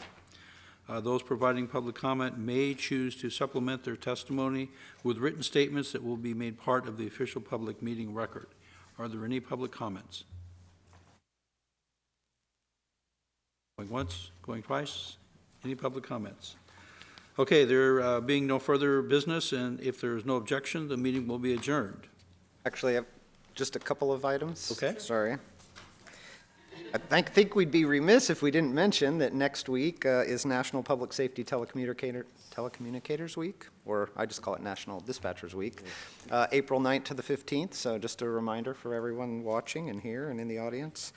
Speaker 2: Those providing public comment may choose to supplement their testimony with written statements that will be made part of the official public meeting record. Are there any public comments? Going once, going twice? Any public comments? Okay, there being no further business, and if there is no objection, the meeting will be adjourned.
Speaker 5: Actually, I have just a couple of items.
Speaker 2: Okay.
Speaker 5: Sorry. I think we'd be remiss if we didn't mention that next week is National Public Safety Telecommunicators Week, or I just call it National Dispatchers Week, April 9th to the 15th, so just a reminder for everyone watching and here and in the audience.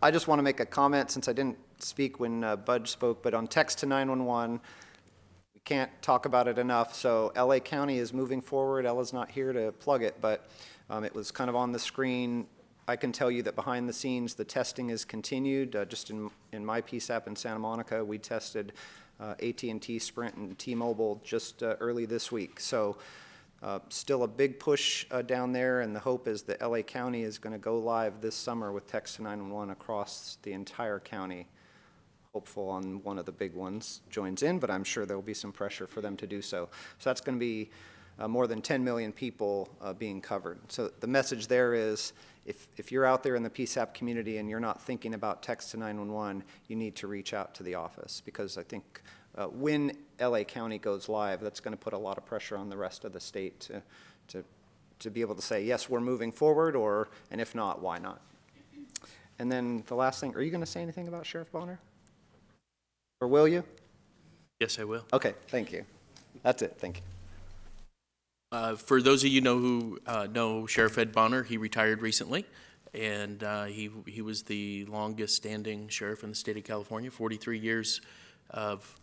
Speaker 5: I just want to make a comment, since I didn't speak when Bud spoke, but on text to 911, we can't talk about it enough, so LA County is moving forward. Ella's not here to plug it, but it was kind of on the screen. I can tell you that behind the scenes, the testing is continued. Just in my PSAP in Santa Monica, we tested AT&T, Sprint, and T-Mobile just early this week. So still a big push down there, and the hope is that LA County is going to go live this summer with text to 911 across the entire county. Hopeful on one of the big ones joins in, but I'm sure there will be some pressure for them to do so. So that's going to be more than 10 million people being covered. So the message there is, if you're out there in the PSAP community and you're not thinking about text to 911, you need to reach out to the office, because I think when LA County goes live, that's going to put a lot of pressure on the rest of the state to be able to say, yes, we're moving forward, and if not, why not? And then the last thing, are you going to say anything about Sheriff Bonner? Or will you?
Speaker 12: Yes, I will.
Speaker 5: Okay, thank you. That's it, thank you.
Speaker 12: For those of you who know Sheriff Ed Bonner, he retired recently, and he was the longest-standing sheriff in the state of California, 43 years of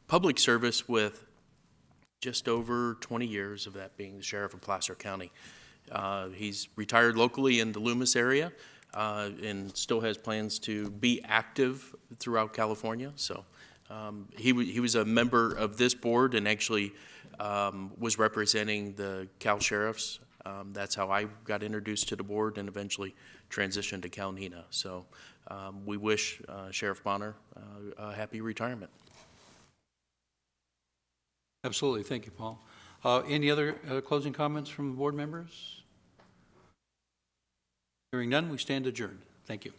Speaker 12: public service, with just over 20 years of that being the sheriff of Placer County. He's retired locally in the Loomis area and still has plans to be active throughout California. So he was a member of this board and actually was representing the Cal Sheriffs. That's how I got introduced to the board and eventually transitioned to Cal NENA. So we wish Sheriff Bonner a happy retirement.
Speaker 2: Absolutely. Thank you, Paul. Any other closing comments from board members? Hearing none, we stand adjourned. Thank you.